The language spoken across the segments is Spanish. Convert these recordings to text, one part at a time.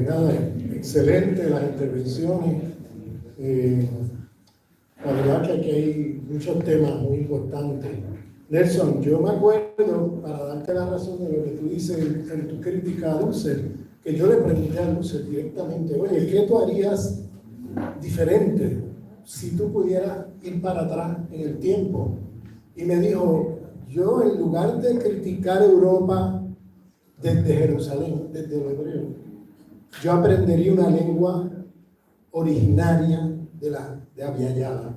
Nada, excelente las intervenciones. La verdad que aquí hay muchos temas muy importantes. Nelson, yo me acuerdo, para darte la razón de lo que tú dices en tu crítica a Dussel, que yo le pregunté a Dussel directamente, oye, ¿qué tú harías diferente si tú pudieras ir para atrás en el tiempo? Y me dijo, yo en lugar de criticar Europa desde Jerusalén, desde el hebreo, yo aprendería una lengua originaria de Abya Yala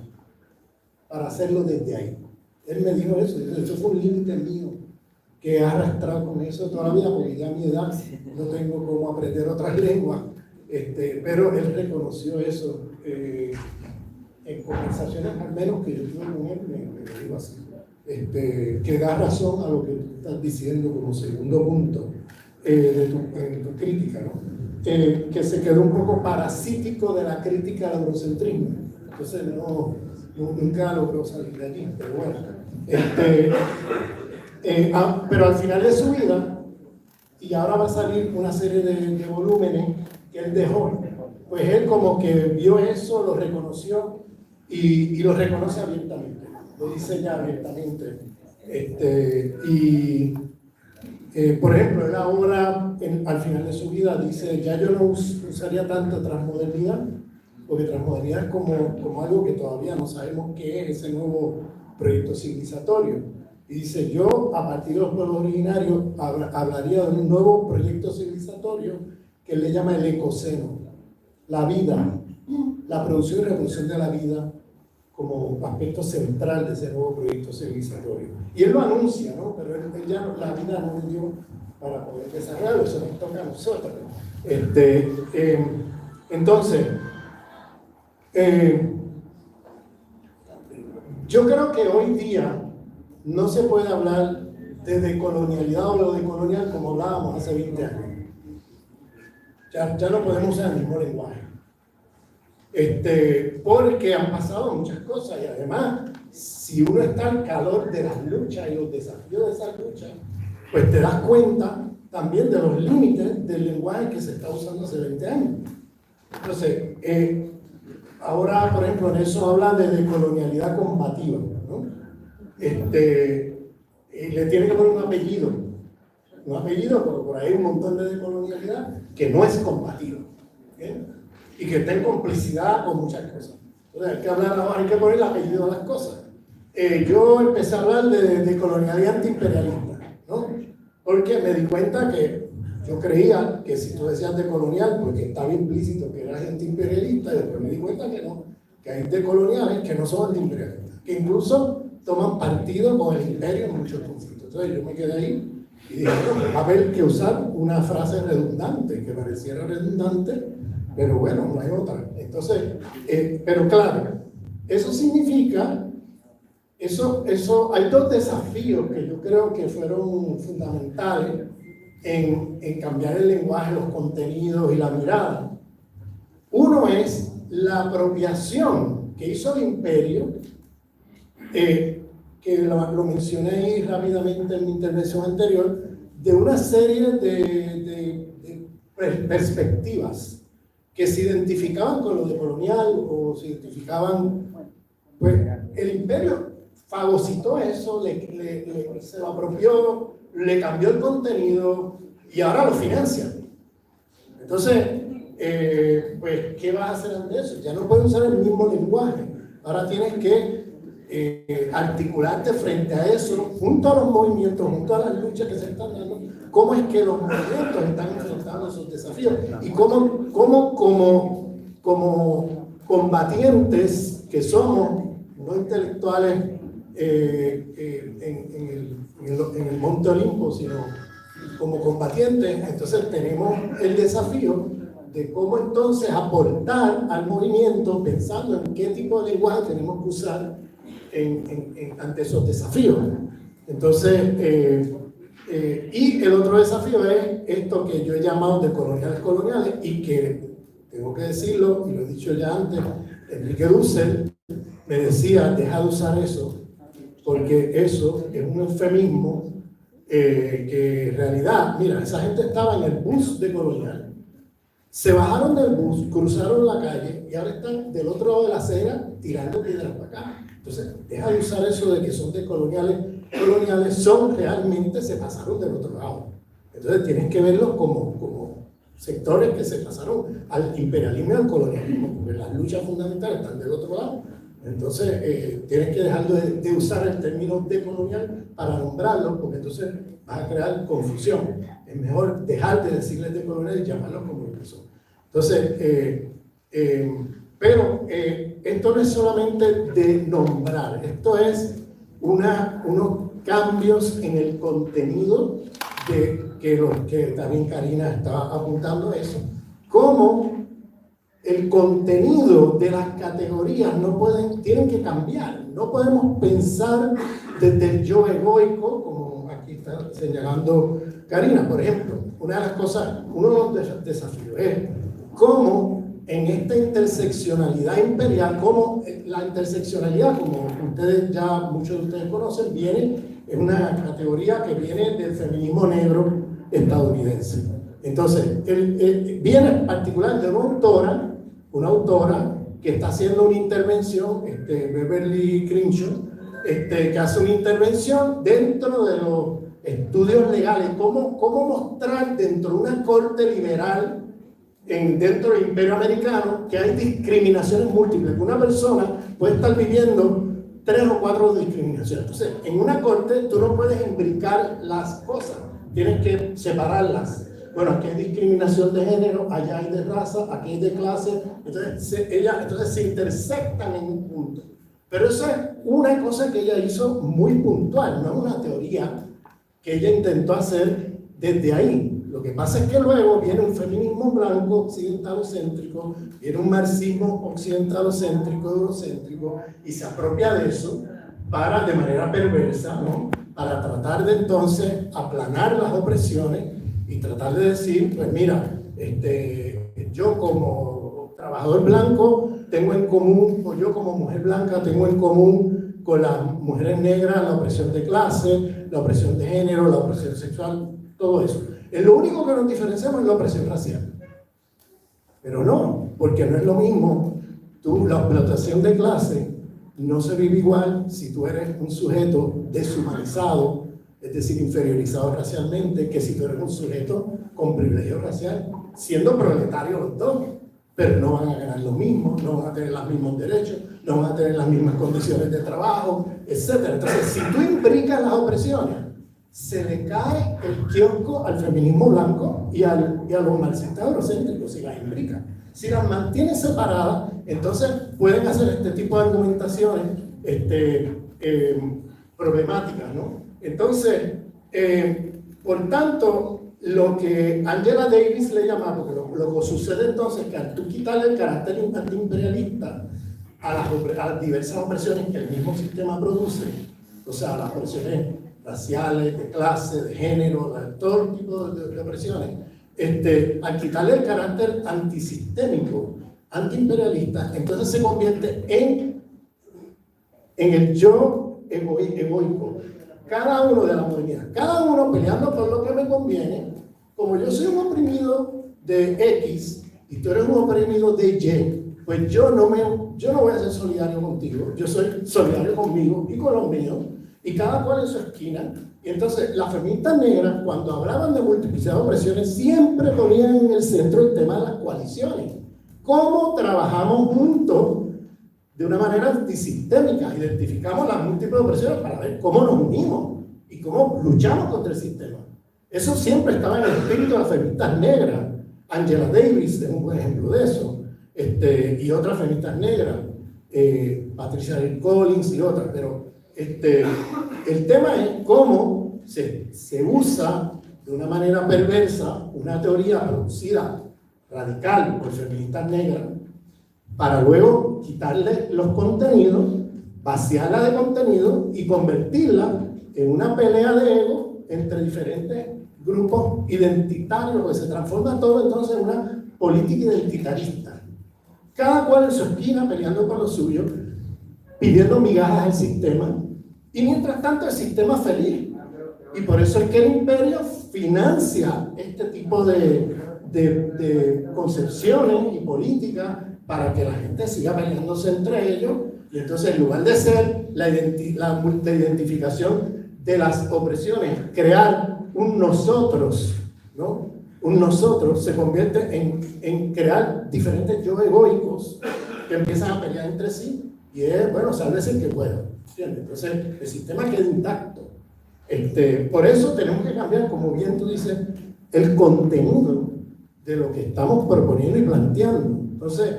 para hacerlo desde ahí. Él me dijo eso fue un límite mío que he arrastrado con eso toda la vida, porque ya a mi edad no tengo cómo aprender otras lenguas, pero él reconoció eso en conversaciones, al menos que yo tuve con él, me dijo así, que da razón a lo que tú estás diciendo como segundo punto en tu crítica, ¿no? Que se quedó un poco parasítico de la crítica al eurocentrismo. Entonces nunca logró salir de allí, pero bueno. Pero al final de su vida, y ahora va a salir una serie de volúmenes que él dejó, pues él como que vio eso, lo reconoció y lo reconoce abiertamente, lo dice ya abiertamente. Por ejemplo, él ahora, al final de su vida, dice, ya yo no usaría tanto transmodernidad, porque transmodernidad es como algo que todavía no sabemos qué es ese nuevo proyecto civilizatorio. Y dice, yo a partir de los pueblos originarios hablaría de un nuevo proyecto civilizatorio que él le llama el ecoceno, la vida, la producción y reproducción de la vida como aspecto central de ese nuevo proyecto civilizatorio. Y él lo anuncia, ¿no? Pero él ya la vida no le dio para poder desarrollarlo, eso nos toca a nosotros. Entonces, yo creo que hoy día no se puede hablar de decolonialidad o lo decolonial como hablábamos hace 20 años. Ya no podemos usar el mismo lenguaje. Porque han pasado muchas cosas y además, si uno está al calor de las luchas y los desafíos de esas luchas, pues te das cuenta también de los límites del lenguaje que se está usando hace 20 años. Entonces, ahora, por ejemplo, Nelson habla de decolonialidad combativa, ¿no? Le tiene que poner un apellido, porque por ahí hay un montón de decolonialidad que no es combativa, ¿okay? Y que está en complicidad con muchas cosas. Entonces hay que hablar ahora, hay que poner el apellido a las cosas. Yo empecé a hablar de colonialidad antiimperialista, ¿no? Porque me di cuenta que yo creía que si tú decías decolonial, porque estaba implícito que eras antiimperialista, y después me di cuenta que no, que hay decoloniales que no son antiimperialistas, que incluso toman partido con el imperio en muchos conflictos. Entonces yo me quedé ahí y dije, bueno, va a haber que usar una frase redundante, que pareciera redundante, pero bueno, no hay otra. Entonces, pero claro, eso significa, hay dos desafíos que yo creo que fueron fundamentales en cambiar el lenguaje, los contenidos y la mirada. Uno es la apropiación que hizo el imperio, que lo mencioné ahí rápidamente en mi intervención anterior, de una serie de perspectivas que se identificaban con lo de colonial o se identificaban, pues el imperio fagocitó eso, se lo apropió, le cambió el contenido y ahora lo financia. Entonces, pues, ¿qué vas a hacer ante eso? Ya no puedes usar el mismo lenguaje, ahora tienes que articularte frente a eso, junto a los movimientos, junto a las luchas que se están dando, cómo es que los movimientos están enfrentando esos desafíos y cómo como combatientes que somos, no intelectuales en el Monte Olimpo, sino como combatientes, entonces tenemos el desafío de cómo entonces aportar al movimiento pensando en qué tipo de lenguaje tenemos que usar ante esos desafíos. Entonces, y el otro desafío es esto que yo he llamado de coloniales y que tengo que decirlo, y lo he dicho ya antes, Enrique Dussel me decía, deja de usar eso, porque eso es un eufemismo que en realidad, mira, esa gente estaba en el bus de colonial se bajaron del bus, cruzaron la calle y ahora están del otro lado de la acera tirando piedras para acá. Entonces, deja de usar eso de que son de coloniales, son realmente, se pasaron del otro lado. Entonces, tienes que verlos como sectores que se pasaron al imperialismo y al colonialismo, porque las luchas fundamentales están del otro lado. Entonces, tienes que dejar de usar el término decolonial para nombrarlos, porque entonces vas a crear confusión. Es mejor dejar de decirles decolonial y llamarlos como lo que son. Entonces, pero esto no es solamente de nombrar, esto es unos cambios en el contenido que también Karina estaba apuntando eso. Cómo el contenido de las categorías tienen que cambiar. No podemos pensar desde el yo egoico, como aquí está señalando Karina. Por ejemplo, uno de los desafíos es cómo en esta interseccionalidad imperial, como la interseccionalidad, como muchos de ustedes conocen, es una categoría que viene del feminismo negro estadounidense. Entonces, viene en particular de una autora que está haciendo una intervención, Beverly Crenshaw, que hace una intervención dentro de los estudios legales, cómo mostrar dentro de una corte liberal, dentro del imperio americano, que hay discriminaciones múltiples, que una persona puede estar viviendo 3 o 4 discriminaciones. Entonces, en una corte tú no puedes imbricar las cosas, tienes que separarlas. Bueno, aquí hay discriminación de género, allá hay de raza, aquí hay de clase, entonces se intersectan en un punto. Pero eso es una cosa que ella hizo muy puntual, no es una teoría que ella intentó hacer desde ahí. Lo que pasa es que luego viene un feminismo blanco occidentalocéntrico, viene un marxismo occidentalocéntrico, eurocéntrico, y se apropia de eso de manera perversa, ¿no? Para tratar de entonces aplanar las opresiones y tratar de decir, pues mira, yo como trabajador blanco tengo en común, o yo como mujer blanca tengo en común con las mujeres negras la opresión de clase, la opresión de género, la opresión sexual, todo eso. Lo único que nos diferenciamos es la opresión racial. Pero no, porque no es lo mismo. La explotación de clase no se vive igual si tú eres un sujeto deshumanizado, es decir, inferiorizado racialmente, que si tú eres un sujeto con privilegio racial, siendo proletarios los dos, pero no van a ganar lo mismo, no van a tener los mismos derechos, no van a tener las mismas condiciones de trabajo, etc. Entonces, si tú imbricas las opresiones, se le cae el kiosco al feminismo blanco y a los marxistas eurocéntricos, si las imbrica. Si las mantiene separadas, entonces pueden hacer este tipo de argumentaciones problemáticas, ¿no? Entonces, por tanto, lo que Angela Davis le llama, porque lo que sucede entonces es que al tú quitarle el carácter antiimperialista a las diversas opresiones que el mismo sistema produce, o sea, las opresiones raciales, de clase, de género, todo tipo de opresiones, al quitarle el carácter antisistémico, antiimperialista, entonces se convierte en el yo egoico. Cada uno de la modernidad, cada uno peleando por lo que me conviene. Como yo soy un oprimido de X y tú eres un oprimido de Y, pues yo no voy a ser solidario contigo, yo soy solidario conmigo y con los míos, y cada cual en su esquina. Y entonces las feministas negras, cuando hablaban de multiplicidad de opresiones, siempre ponían en el centro el tema de las coaliciones. ¿Cómo trabajamos juntos de una manera antisistémica? Identificamos las múltiples opresiones para ver cómo nos unimos y cómo luchamos contra el sistema. Eso siempre estaba en el espíritu de las feministas negras. Angela Davis es un buen ejemplo de eso, y otras feministas negras, Patricia Hill Collins y otras, pero el tema es cómo se usa de una manera perversa una teoría producida radical por feministas negras para luego quitarle los contenidos, vaciarla de contenido y convertirla en una pelea de ego entre diferentes grupos identitarios, que se transforma todo entonces en una política identitarista. Cada cual en su esquina peleando por lo suyo, pidiendo migajas al sistema, y mientras tanto el sistema feliz. Y por eso es que el imperio financia este tipo de de concepciones y políticas para que la gente siga peleándose entre ellos, y entonces en lugar de ser la identificación de las opresiones, crear un nosotros, ¿no? Un nosotros se convierte en crear diferentes yo egoicos que empiezan a pelear entre sí, y es, bueno, sálvese el que pueda, ¿entiendes? Entonces el sistema queda intacto. Por eso tenemos que cambiar, como bien tú dices, el contenido de lo que estamos proponiendo y planteando. Entonces,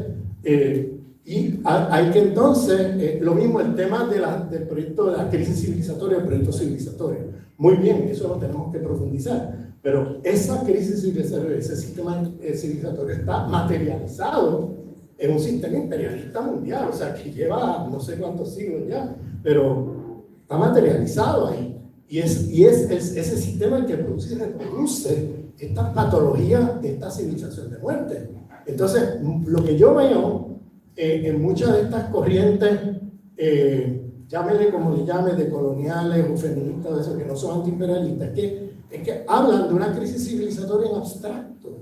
y hay que entonces, lo mismo el tema del proyecto de la crisis civilizatoria, el proyecto civilizatorio. Muy bien, eso lo tenemos que profundizar, pero esa crisis civilizatoria, ese sistema civilizatorio está materializado en un sistema imperialista mundial, o sea, que lleva no sé cuántos siglos ya, pero está materializado ahí. Y es ese sistema el que produce y reproduce esta patología de esta civilización de muerte. Entonces, lo que yo veo en muchas de estas corrientes, llámele como le llame, de coloniales o feministas, de esos que no son antiimperialistas, es que hablan de una crisis civilizatoria en abstracto,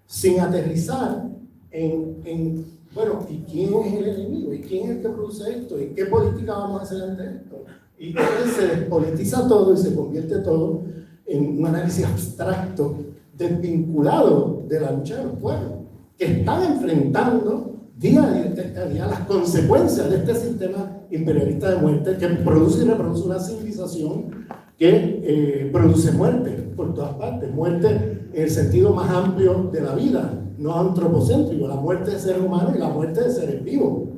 sin aterrizar en bueno, ¿y quién es el enemigo? ¿Y quién es el que produce esto? ¿Y qué política vamos a hacer ante esto? Y entonces se despolitiza todo y se convierte todo en un análisis abstracto, desvinculado de la lucha de los pueblos, que están enfrentando día a día las consecuencias de este sistema imperialista de muerte que produce y reproduce una civilización que produce muerte por todas partes, muerte en el sentido más amplio de la vida, no antropocéntrico, la muerte de seres humanos y la muerte de seres vivos,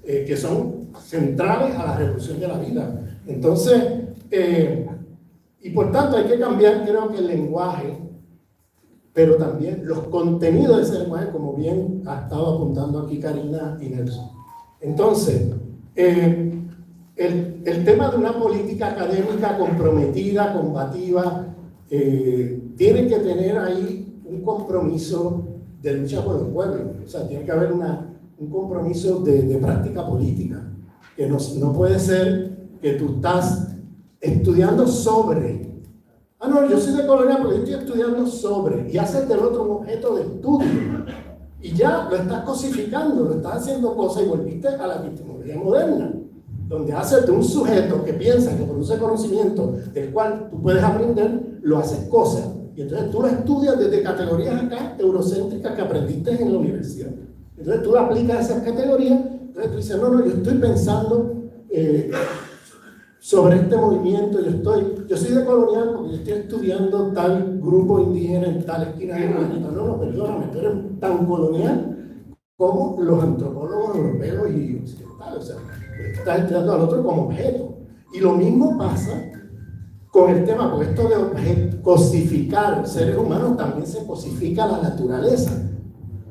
que son centrales a la revolución de la vida. Entonces, y por tanto hay que cambiar, creo que el lenguaje, pero también los contenidos de ese lenguaje, como bien ha estado apuntando aquí Karina y Nelson. Entonces, el tema de una política académica comprometida, combativa, tiene que tener ahí un compromiso de lucha por el pueblo. O sea, tiene que haber un compromiso de práctica política, que no puede ser que tú estás estudiando sobre. No, yo soy de colonia porque yo estoy estudiando sobre, y haces del otro un objeto de estudio, y ya lo estás cosificando, lo estás haciendo cosas, y volviste a la epistemología moderna, donde haces de un sujeto que piensa, que produce conocimiento, del cual tú puedes aprender, lo haces cosas, y entonces tú lo estudias desde categorías acá, eurocéntricas, que aprendiste en la universidad. Entonces tú aplicas esas categorías, entonces tú dices, no, yo estoy pensando sobre este movimiento, yo soy de colonial porque yo estoy estudiando tal grupo indígena en tal esquina del planeta. No, perdóname, tú eres tan colonial como los antropólogos europeos y occidentales, o sea, estás estudiando al otro como objeto. Y lo mismo pasa con el tema, con esto de cosificar seres humanos, también se cosifica la naturaleza.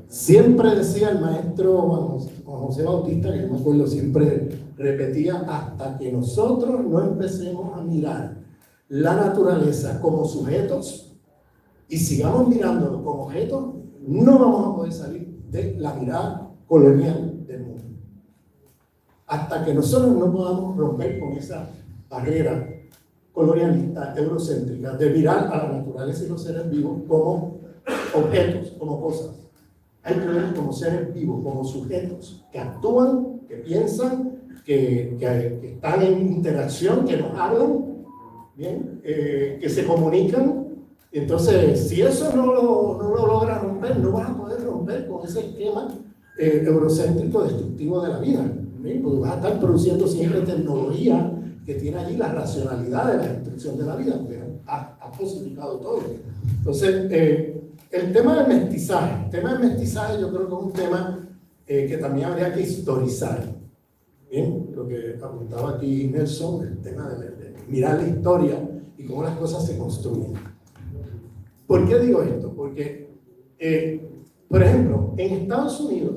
Siempre decía el maestro Juan José Bautista, que yo me acuerdo, siempre repetía, hasta que nosotros no empecemos a mirar la naturaleza como sujetos y sigamos mirándolo como objetos, no vamos a poder salir de la mirada colonial del mundo. Hasta que nosotros no podamos romper con esa barrera colonialista, eurocéntrica, de mirar a la naturaleza y los seres vivos como objetos, como cosas. Hay que verlos como seres vivos, como sujetos que actúan, que piensan, que están en interacción, que nos hablan, ¿bien? Que se comunican. Entonces, si eso no lo logra romper, no vas a poder romper con ese esquema eurocéntrico destructivo de la vida, ¿bien? Porque vas a estar produciendo siempre tecnología que tiene allí la racionalidad de la destrucción de la vida, porque ha posibilitado todo. Entonces, el tema del mestizaje, yo creo que es un tema que también habría que historizar. Bien, lo que apuntaba aquí Nelson, el tema de mirar la historia y cómo las cosas se construyen. ¿Por qué digo esto? Porque, por ejemplo, en Estados Unidos,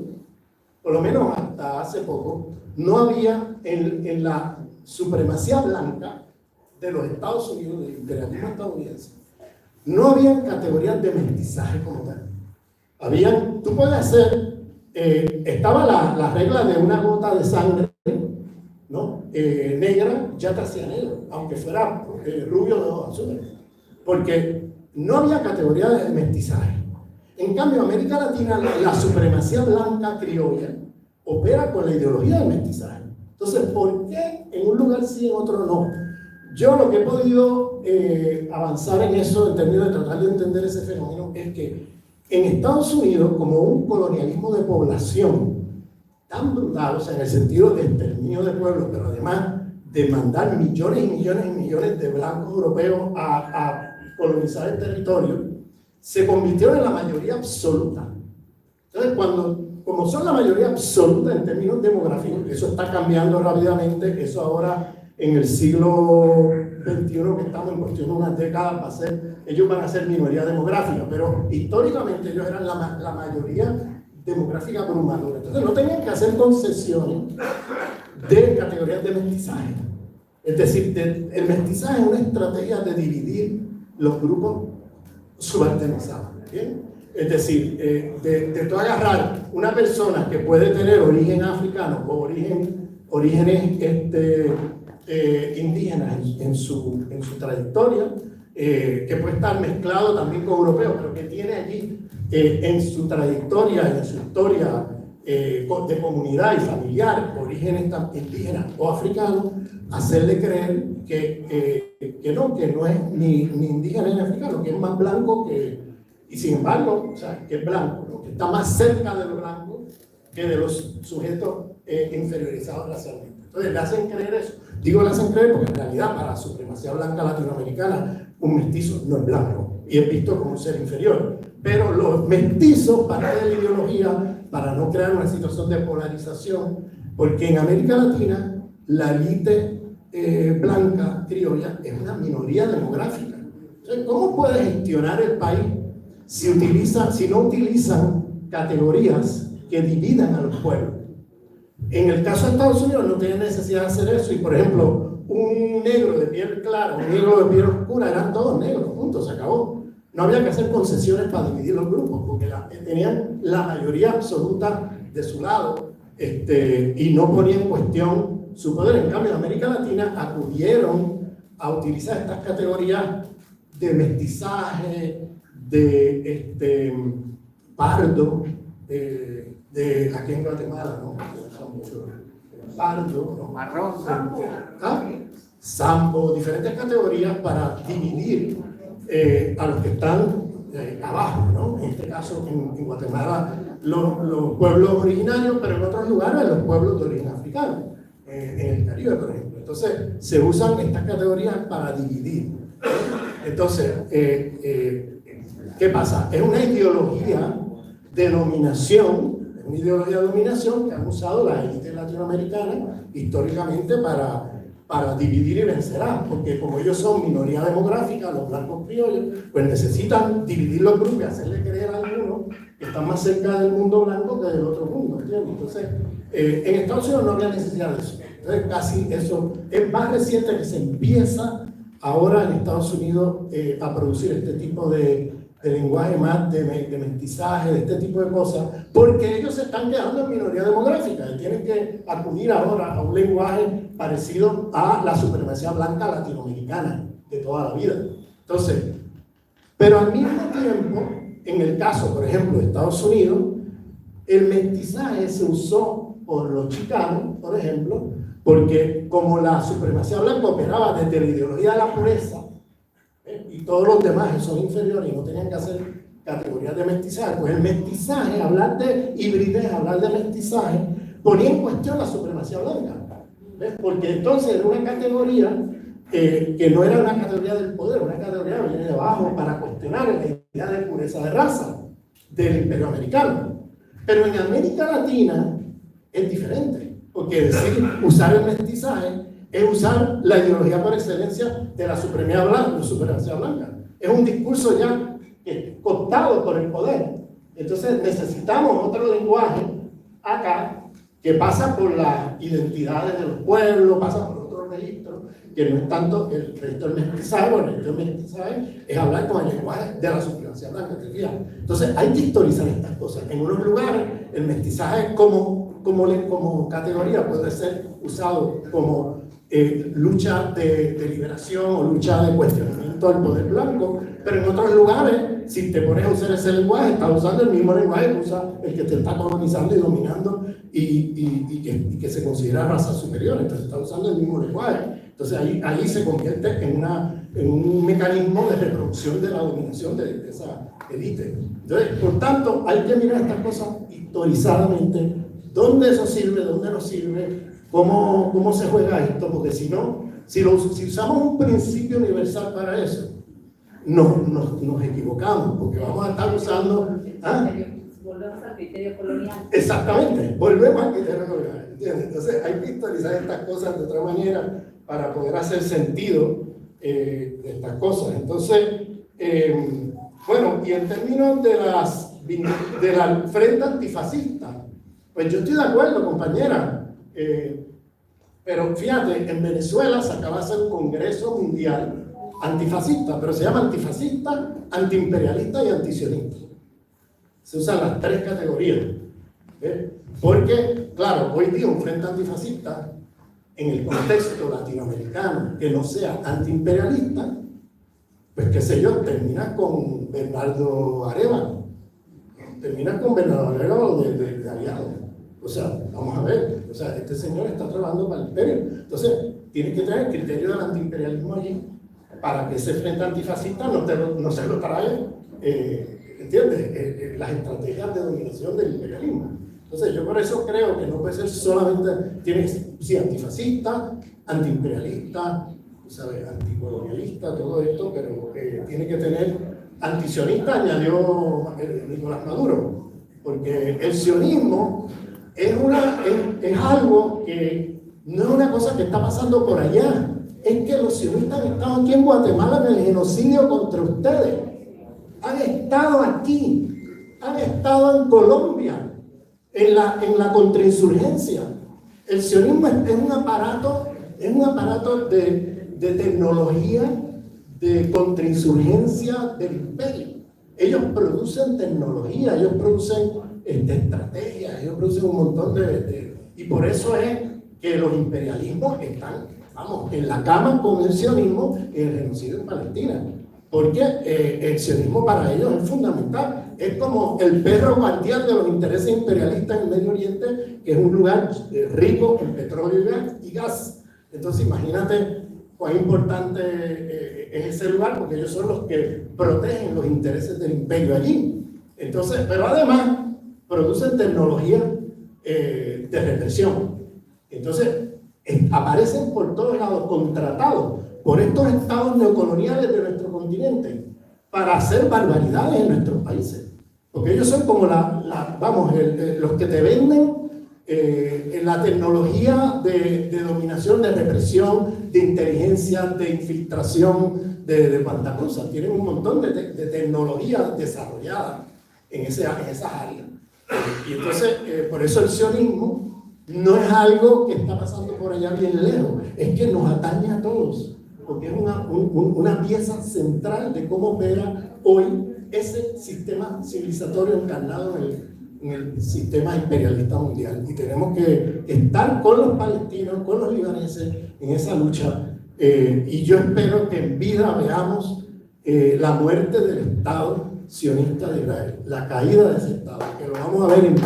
por lo menos hasta hace poco, no había en la supremacía blanca de los Estados Unidos, del imperialismo estadounidense, no había categorías de mestizaje como tal. Tú puedes hacer, estaba la regla de una gota de sangre, ¿no? Negra, ya te hacía negro, aunque fuera rubio de ojos azules, porque no había categoría de mestizaje. En cambio, América Latina, la supremacía blanca criolla opera con la ideología del mestizaje. Entonces, ¿por qué en un lugar sí, en otro no? Yo lo que he podido avanzar en eso, en términos de tratar de entender ese fenómeno, es que en Estados Unidos, como un colonialismo de población tan brutal, o sea, en el sentido de exterminio de pueblos, pero además de mandar millones y millones y millones de blancos europeos a colonizar el territorio, se convirtieron en la mayoría absoluta. Entonces, como son la mayoría absoluta en términos demográficos, eso está cambiando rápidamente, eso ahora en el siglo XXI que estamos en cuestión de unas décadas ellos van a ser minoría demográfica, pero históricamente ellos eran la mayoría demográfica abrumadora. Entonces no tenían que hacer concesiones de categorías de mestizaje. Es decir, el mestizaje es una estrategia de dividir los grupos subalternizados. ¿Bien? Es decir, de tú agarrar una persona que puede tener origen africano o orígenes indígenas en su trayectoria, que puede estar mezclado también con europeos, pero que tiene allí en su trayectoria, en su historia de comunidad y familiar, orígenes indígenas o africanos, hacerle creer que no es ni indígena ni africano, que es más blanco y sin embargo, o sea, que es blanco, ¿no? Que está más cerca de los blancos que de los sujetos inferiorizados racialmente. Entonces le hacen creer eso. Digo le hacen creer porque en realidad para la supremacía blanca latinoamericana un mestizo no es blanco y es visto como un ser inferior. Pero los mestizos, parte de la ideología, para no crear una situación de polarización, porque en América Latina la élite blanca criolla es una minoría demográfica. Entonces, ¿cómo puede gestionar el país si no utilizan categorías que dividan a los pueblos? En el caso de Estados Unidos no tienen necesidad de hacer eso y, por ejemplo, un negro de piel clara, un negro de piel oscura, eran todos negros, punto, se acabó. No había que hacer concesiones para dividir los grupos porque tenían la mayoría absoluta de su lado y no ponían en cuestión su poder. En cambio, en América Latina acudieron a utilizar estas categorías de mestizaje, de pardo, aquí en Guatemala, ¿no? Pardo, ¿no? Marrón, sambo, diferentes categorías para dividir a los que están abajo, ¿no? En este caso, en Guatemala, los pueblos originarios, pero en otros lugares, los pueblos de origen africano, en el Caribe, por ejemplo. Entonces, se usan estas categorías para dividir. Entonces, ¿qué pasa? Es una ideología de dominación, una ideología de dominación que han usado la élite latinoamericana históricamente para dividir y vencerá, porque como ellos son minoría demográfica, los blancos criollos, pues necesitan dividir los grupos y hacerle creer a algunos que están más cerca del mundo blanco que del otro mundo, ¿entiendes? Entonces, en Estados Unidos no había necesidad de eso. Entonces, casi eso es más reciente que se empieza ahora en Estados Unidos a producir este tipo de lenguaje más de mestizaje, de este tipo de cosas, porque ellos se están quedando en minoría demográfica y tienen que acudir ahora a un lenguaje parecido a la supremacía blanca latinoamericana de toda la vida. Entonces, pero al mismo tiempo, en el caso, por ejemplo, de Estados Unidos, el mestizaje se usó por los chicanos, por ejemplo, porque como la supremacía blanca operaba desde la ideología de la pureza, y todos los demás son inferiores y no tenían que hacer categorías de mestizaje, pues el mestizaje, hablar de hibridez, hablar de mestizaje, ponía en cuestión la supremacía blanca. ¿Ves? Porque entonces era una categoría que no era una categoría del poder, una categoría que viene de abajo para cuestionar la idea de pureza de raza del imperio americano. Pero en América Latina es diferente, porque usar el mestizaje es usar la ideología por excelencia de la supremacía blanca. Es un discurso ya cooptado por el poder. Entonces necesitamos otro lenguaje acá que pasa por las identidades de los pueblos, pasa por otros registros, que no es tanto el registro del mestizaje, bueno, el registro del mestizaje es hablar con el lenguaje de la supremacía blanca. Entonces hay que historizar estas cosas. En unos lugares el mestizaje como categoría puede ser usado como lucha de liberación o lucha de cuestionamiento al poder blanco, Pero en otros lugares, si te pones a usar ese lenguaje, estás usando el mismo lenguaje que usa el que te está colonizando y dominando y que se considera raza superior. Entonces está usando el mismo lenguaje. Entonces ahí se convierte en un mecanismo de reproducción de la dominación de esa élite. Entonces, por tanto, hay que mirar estas cosas historizadamente. ¿Dónde eso sirve? ¿Dónde no sirve? ¿Cómo se juega esto? Porque si no, si usamos un principio universal para eso, nos equivocamos, porque vamos a estar usando... ¿ah? Volvemos al criterio colonial. Exactamente, volvemos al criterio colonial, ¿entiendes? Entonces hay que historizar estas cosas de otra manera para poder hacer sentido de estas cosas. Entonces, bueno, y en términos de la frente antifascista, pues yo estoy de acuerdo, compañera, pero fíjate, en Venezuela se acaba de hacer un congreso mundial antifascista, pero se llama antifascista, antiimperialista y antisionista. Se usan las tres categorías. ¿Ves? Porque, claro, hoy día un frente antifascista, en el contexto latinoamericano, que no sea antiimperialista, pues qué sé yo, termina con Bernardo Arévalo. Termina con Bernardo Arévalo de aliado. O sea, vamos a ver, o sea, este señor está trabajando para el imperio. Entonces, tiene que tener el criterio del antiimperialismo allí, para que ese frente antifascista no se lo trae, ¿entiendes? Las estrategias de dominación del imperialismo. Entonces, yo por eso creo que no puede ser solamente, tiene que ser antifascista, antiimperialista, ¿sabes? Anticolonialista, todo esto, pero tiene que tener antisionista, añadió Nicolás Maduro, porque el sionismo es algo que no es una cosa que está pasando por allá. Es que los sionistas han estado aquí en Guatemala en el genocidio contra ustedes. Han estado aquí, han estado en Colombia, en la contrainsurgencia. El sionismo es un aparato de tecnología, de contrainsurgencia del imperio. Ellos producen tecnología, ellos producen estrategias, ellos producen un montón y por eso es que los imperialismos están, vamos, en la cama con el sionismo y el genocidio en Palestina. Porque el sionismo para ellos es fundamental. Es como el perro guardián de los intereses imperialistas en el Medio Oriente, que es un lugar rico en petróleo y gas. Entonces imagínate cuán importante es ese lugar, porque ellos son los que protegen los intereses del imperio allí. Entonces, pero además producen tecnología de represión. Entonces, aparecen por todos lados contratados por estos estados neocoloniales de nuestro continente para hacer barbaridades en nuestros países. Porque ellos son como los que te venden la tecnología de dominación, de represión, de inteligencia, de infiltración, de cuanta cosa. Tienen un montón de tecnología desarrollada en esas áreas. Y entonces, por eso el sionismo no es algo que está pasando por allá bien lejos, es que nos atañe a todos, porque es una pieza central de cómo opera hoy ese sistema civilizatorio encarnado en el sistema imperialista mundial. Y tenemos que estar con los palestinos, con los libaneses en esa lucha. Y yo espero que en vida veamos la muerte del Estado sionista de Israel, la caída de ese Estado, que lo vamos a ver en vida.